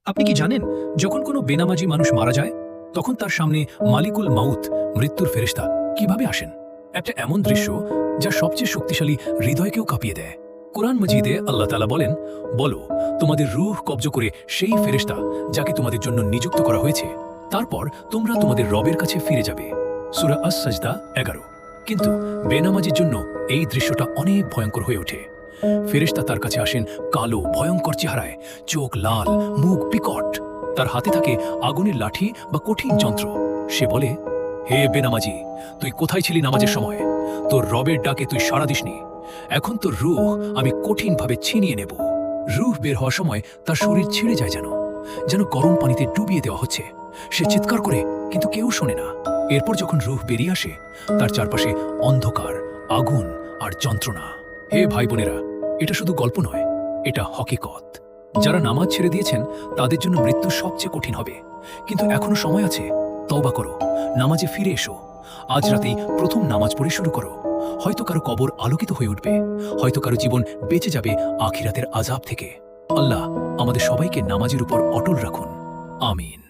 আপনি কি জানেন, যখন কোনো বেনামাজি মানুষ মারা যায় তখন তার সামনে মালিকুল মাউত, মৃত্যুর ফেরেশতা কিভাবে আসেন? একটা এমন দৃশ্য যা সবচেয়ে শক্তিশালী হৃদয়কেও কাঁপিয়ে দেয়। কোরআন মজিদে আল্লাহ তাআলা বলেন, বলো তোমাদের রূহ কব্জ করে সেই ফেরেশতা যাকে তোমাদের জন্য নিযুক্ত করা হয়েছে, তারপর তোমরা তোমাদের রবের কাছে ফিরে যাবে। সূরা আস-সাজদা 11। কিন্তু বেনামাজির জন্য এই দৃশ্যটা অনেক ভয়ঙ্কর হয়ে ওঠে। ফেরেশতা তার কাছে আসেন কালো ভয়ঙ্কর চেহারায়, চোখ লাল, মুখ বিকট। তার হাতে থাকে আগুনের লাঠি বা কঠিন যন্ত্র। সে বলে, হে বেনামাজি, তুই কোথায় ছিলি নামাজের সময়? তোর রবের ডাকে তুই সাড়া দিসনি। এখন তোর রূহ আমি কঠিনভাবে ছিনিয়ে নেব। রূহ বের হওয়ার সময় তার শরীর ছিঁড়ে যায়, যেন গরম পানিতে ডুবিয়ে দেওয়া হচ্ছে। সে চিৎকার করে, কিন্তু কেউ শোনে না। এরপর যখন রূহ বেরিয়ে আসে, তার চারপাশে অন্ধকার, আগুন আর যন্ত্রণা। হে ভাই বোনেরা, এটা শুধু গল্প নয়, এটা হকিকত। যারা নামাজ ছেড়ে দিয়েছেন তাদের জন্য মৃত্যু সবচেয়ে কঠিন হবে। কিন্তু এখনো সময় আছে, তওবা করো, নামাজে ফিরে এসো। আজ রাতেই প্রথম নামাজ পড়ে শুরু করো। হয়তো কারো কবর আলোকিত হয়ে উঠবে, হয়তো কারো জীবন বেঁচে যাবে আখিরাতের আযাব থেকে। আল্লাহ আমাদের সবাইকে নামাজের উপর অটল রাখুন। আমিন।